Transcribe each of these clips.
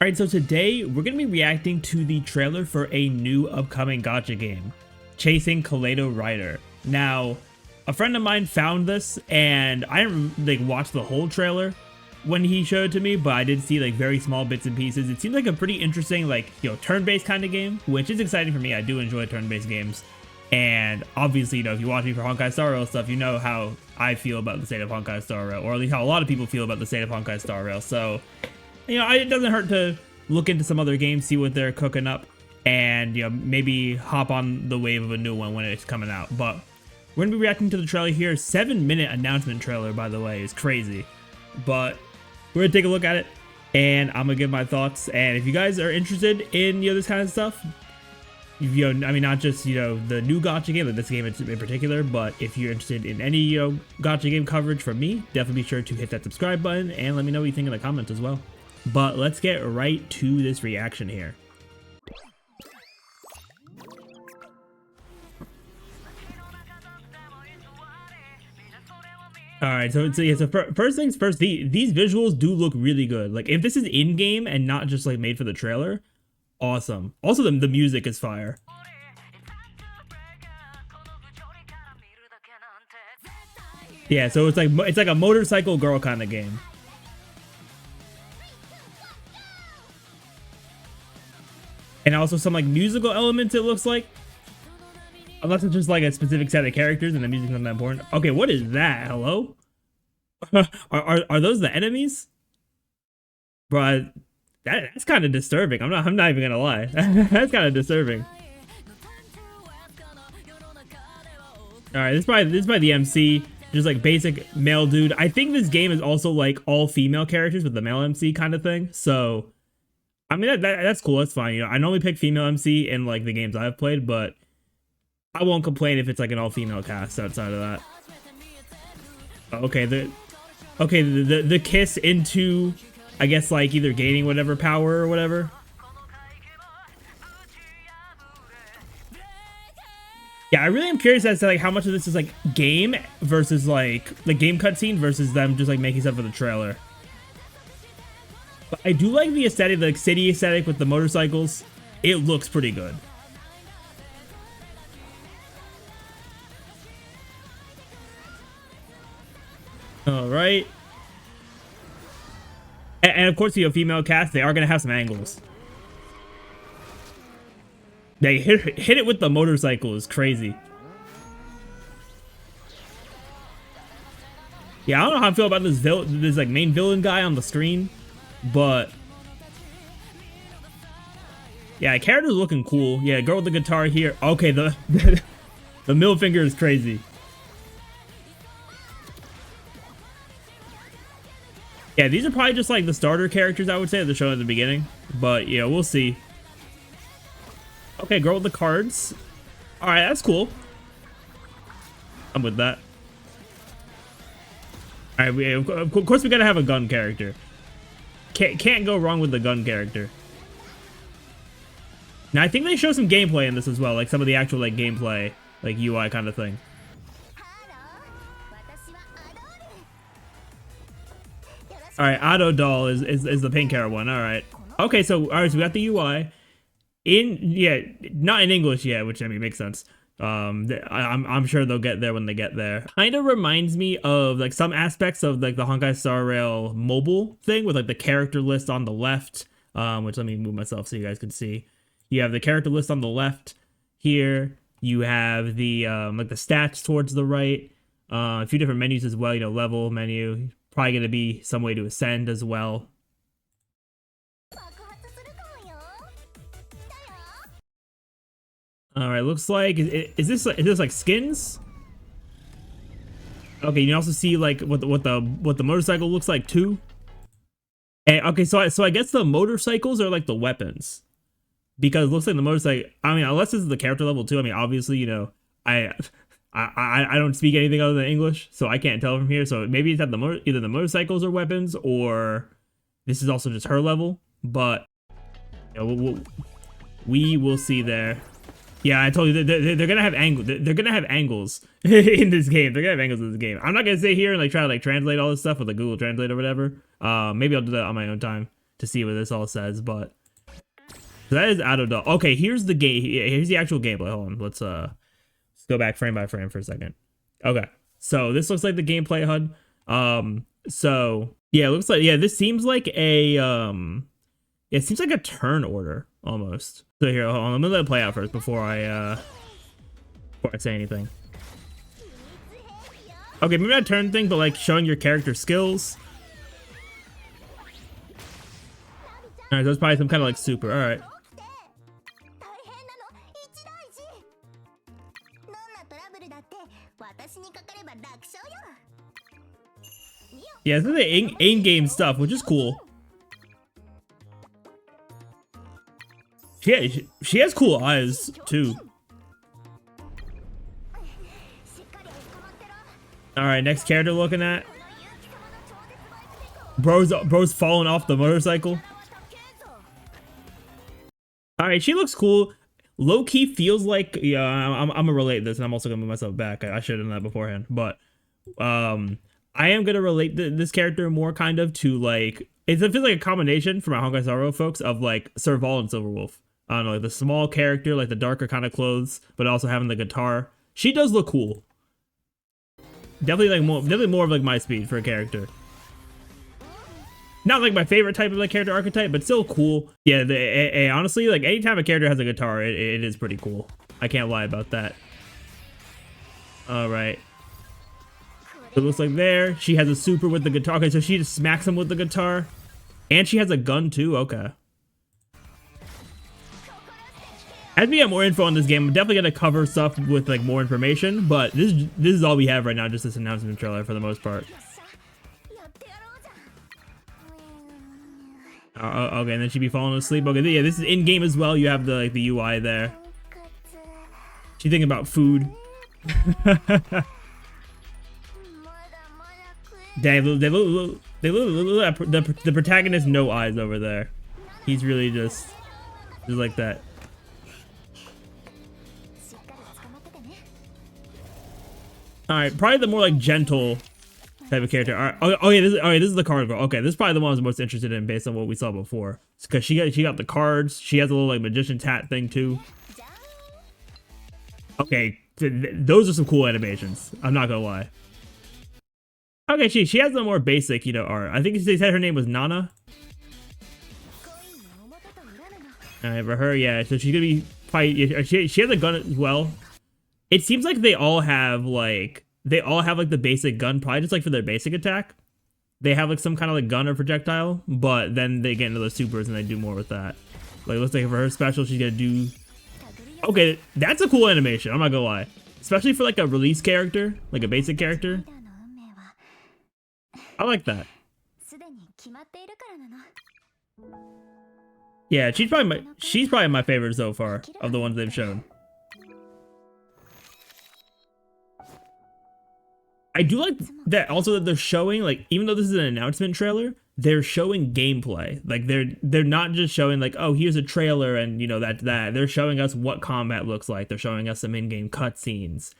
Alright, so today we're going to be reacting to the trailer for a new upcoming gacha game, Chasing KaleidoRIDER. Now, a friend of mine found this, and I didn't like watch the whole trailer when he showed it to me, but I did see like very small bits and pieces. It seemed like a pretty interesting, like, turn-based kind of game, which is exciting for me. I do enjoy turn-based games. And obviously, if you watch me for Honkai Star Rail stuff, you know how I feel about the state of Honkai Star Rail, or at least how a lot of people feel about the state of Honkai Star Rail. So, it doesn't hurt to look into some other games, see what they're cooking up, and maybe hop on the wave of a new one when it's coming out. But we're gonna be reacting to the trailer here. 7-minute announcement trailer, by the way, is crazy. But we're gonna take a look at it, and I'm gonna give my thoughts. And if you guys are interested in this kind of stuff, I mean, not just the new gacha game, like this game in particular, but if you're interested in any gacha game coverage from me, definitely be sure to hit that subscribe button and let me know what you think in the comments as well. But let's get right to this reaction here. Alright, so first things first, these visuals do look really good. Like, if this is in-game and not just like made for the trailer, awesome. Also, the music is fire. Yeah, so it's like a motorcycle girl kind of game. And also some like musical elements, it looks like. Unless it's just like a specific set of characters and the music's not that important. Okay, what is that? Hello? are those the enemies? Bro, that's kind of disturbing. I'm not even gonna lie. That's kind of disturbing. Alright, this is by the MC. Just like basic male dude. I think this game is also like all female characters with the male MC kind of thing. So I mean, that's cool. That's fine. I normally pick female MC in like the games I've played, but I won't complain if it's like an all-female cast outside of that. Okay, the kiss into, I guess, like either gaining whatever power or whatever. Yeah, I really am curious as to like how much of this is like game versus like the game cutscene versus them just like making stuff for the trailer. But I do like the aesthetic, the like, city aesthetic with the motorcycles. It looks pretty good. All right. And of course, female cast, they are going to have some angles. They hit it with the motorcycle is crazy. Yeah, I don't know how I feel about this like main villain guy on the screen, but yeah, character's looking cool. Yeah, girl with the guitar here. Okay, the middle finger is crazy. Yeah, these are probably just like the starter characters, I would say, that they're showing at the beginning. But yeah, we'll see. Okay, girl with the cards. Alright, that's cool. I'm with that. Alright, of course we gotta have a gun character. Can't go wrong with the gun character. Now, I think they show some gameplay in this as well, like some of the actual like gameplay, like UI kind of thing. Alright, Ado Doll is the pink hair one. Alright. Okay, so we got the UI. Not in English yet, which I mean makes sense. I'm sure they'll get there when they get there. Kind of reminds me of like some aspects of like the Honkai Star Rail mobile thing with like the character list on the left. Which let me move myself so you guys can see. You have the character list on the left here. You have the like the stats towards the right. A few different menus as well. Level menu. Probably gonna be some way to ascend as well. All right, looks like is this like skins? Okay, you can also see like what the motorcycle looks like too. And okay, so I guess the motorcycles are like the weapons, because it looks like the motorcycle. I mean, unless this is the character level too. I mean, obviously, I don't speak anything other than English, so I can't tell from here. So maybe it's at either the motorcycles are weapons, or this is also just her level. But we will see there. Yeah, I told you they're gonna have angles. They're gonna have angles in this game. They're gonna have angles in this game. I'm not gonna sit here and like try to like translate all this stuff with like Google Translate or whatever. Maybe I'll do that on my own time to see what this all says, but that is out of the. Okay, here's the game. Here's the actual gameplay. Hold on, let's go back frame by frame for a second. Okay, so this looks like the gameplay HUD. So yeah, it looks like, yeah, this seems like a it seems like a turn order almost. So here, hold on, let me let it play out first before I say anything. Okay, maybe not turn thing, but like showing your character skills. All right, so it's probably some kind of like super. All right. Yeah, this is the in-game stuff, which is cool. She has cool eyes too. All right, next character looking at. Bro's falling off the motorcycle. All right, she looks cool. Low key feels like, yeah, I'm gonna relate this, and I'm also gonna move myself back. I should have done that beforehand, but I am gonna relate this character more kind of to like, it feels like a combination for my Honkai Star Rail folks of like Serval and Silverwolf. I don't know, like the small character, like the darker kind of clothes, but also having the guitar. She does look cool. Definitely more of like my speed for a character. Not like my favorite type of like character archetype, but still cool. Yeah, honestly, like anytime a character has a guitar, it is pretty cool. I can't lie about that. All right. It looks like there, she has a super with the guitar. Okay, so she just smacks him with the guitar. And she has a gun too, okay. As we get more info on this game, I'm definitely gonna cover stuff with like more information, but this is all we have right now, just this announcement trailer for the most part. Okay, and then she'd be falling asleep. Okay, yeah, this is in game as well. You have the like the UI there. She's thinking about food. Dang, the protagonist no eyes over there. He's really just like that. All right, probably the more like gentle type of character. All right. Oh yeah, this is the card girl. Okay, this is probably the one I was most interested in based on what we saw before. Because she got the cards. She has a little like magician tat thing too. Okay, those are some cool animations. I'm not gonna lie. Okay, she has the more basic, you know, art. I think they said her name was Nana. All right, for her, yeah. So she's gonna be fight. She has a gun as well. It seems like they all have like the basic gun, probably just like for their basic attack. They have like some kind of like gun or projectile, but then they get into the supers and they do more with that. Like, looks like for her special, she's gonna do. Okay, that's a cool animation. I'm not gonna lie, especially for like a release character, like a basic character. I like that. Yeah, she's probably my favorite so far of the ones they've shown. I do like that also that they're showing, like, even though this is an announcement trailer, they're showing gameplay. Like they're not just showing like, oh, here's a trailer and you know that. They're showing us what combat looks like. They're showing us some in-game cutscenes.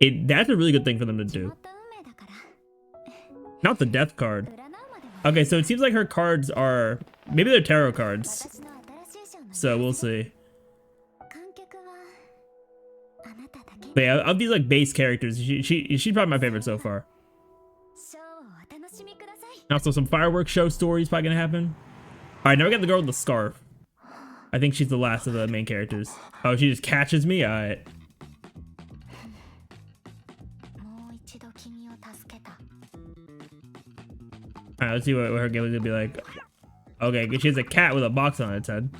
That's a really good thing for them to do. Not the death card. Okay, so it seems like her cards are maybe they're tarot cards. So we'll see. But yeah, of these like base characters, she's probably my favorite so far. Also, some fireworks show stories probably gonna happen. All right, now we got the girl with the scarf. I think she's the last of the main characters. Oh, she just catches me. All right. All right, let's see what her game is gonna be like. Okay, she has a cat with a box on its head.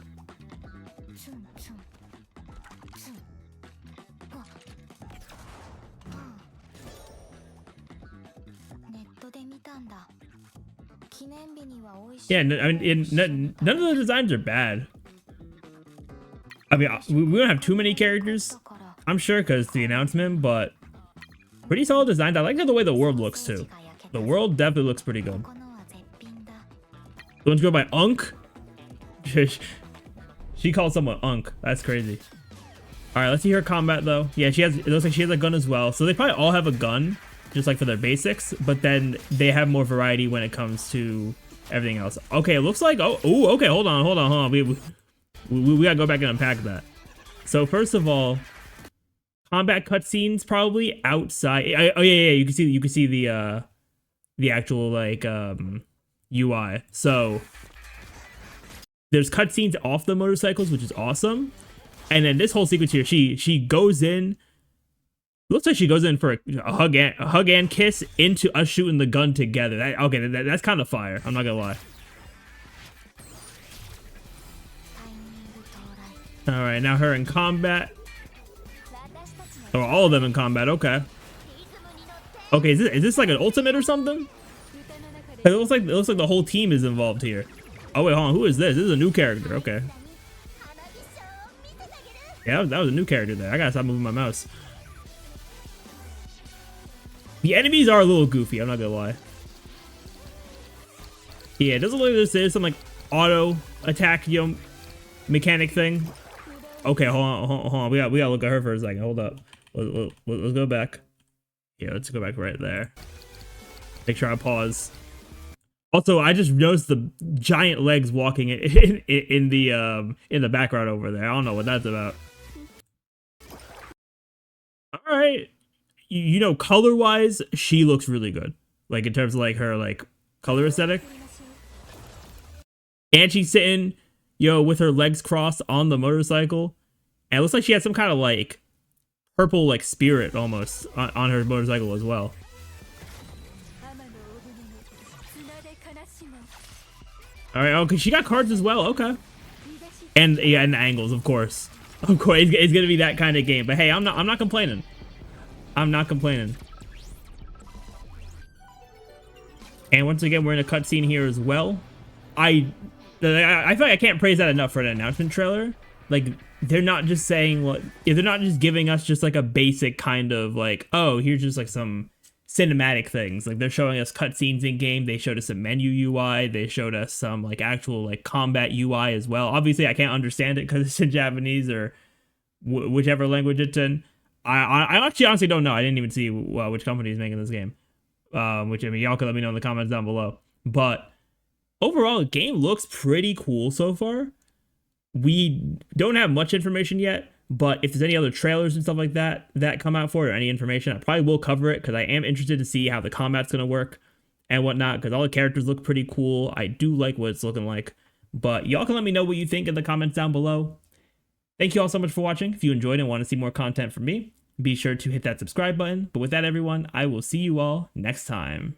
Yeah, I mean, none of the designs are bad. I mean, we don't have too many characters, I'm sure, because the announcement, but pretty solid designs. I like the way the world looks too. The world definitely looks pretty good. The one's go by Unk. She called someone Unk. That's crazy. All right, let's see her combat though. Yeah, it looks like she has a gun as well. So they probably all have a gun, just like for their basics, but then they have more variety when it comes to everything else. Okay, it looks like, okay, hold on. We gotta go back and unpack that. So first of all, combat cutscenes probably outside. Oh yeah, you can see the actual like UI. So there's cutscenes off the motorcycles, which is awesome. And then this whole sequence here, she goes in. Looks like she goes in for a hug and kiss into us shooting the gun together. That's kind of fire. I'm not gonna lie. All right, now her in combat. Oh, all of them in combat. Okay. Okay, is this like an ultimate or something? It looks like the whole team is involved here. Oh wait, hold on. Who is this? This is a new character. Okay. Yeah, that was a new character there. I gotta stop moving my mouse. The enemies are a little goofy. I'm not gonna lie. Yeah, it doesn't look like there's some like auto attack, mechanic thing. Okay, hold on. We gotta look at her for a second. Hold up. Let's go back. Yeah, let's go back right there. Make sure I pause. Also, I just noticed the giant legs walking in the background over there. I don't know what that's about. All right, you know, color wise, she looks really good. Like in terms of like her like color aesthetic. And she's sitting, with her legs crossed on the motorcycle. And it looks like she had some kind of like purple like spirit almost on her motorcycle as well. All right, okay, she got cards as well. Okay, and yeah, and angles, of course, it's gonna be that kind of game. But hey, I'm not complaining. I'm not complaining. And once again, we're in a cutscene here as well. I feel like I can't praise that enough for an announcement trailer. Like, they're not just saying what, they're not just giving us just like a basic kind of like, oh, here's just like some cinematic things. Like, they're showing us cutscenes in game. They showed us some menu UI. They showed us some like actual like combat UI as well. Obviously, I can't understand it because it's in Japanese or whichever language it's in. I actually honestly don't know. I didn't even see which company is making this game. Which, I mean, y'all can let me know in the comments down below. But overall, the game looks pretty cool so far. We don't have much information yet, but if there's any other trailers and stuff like that come out for it, or any information, I probably will cover it because I am interested to see how the combat's going to work and whatnot, because all the characters look pretty cool. I do like what it's looking like, but y'all can let me know what you think in the comments down below. Thank you all so much for watching. If you enjoyed and want to see more content from me, be sure to hit that subscribe button. But with that, everyone, I will see you all next time.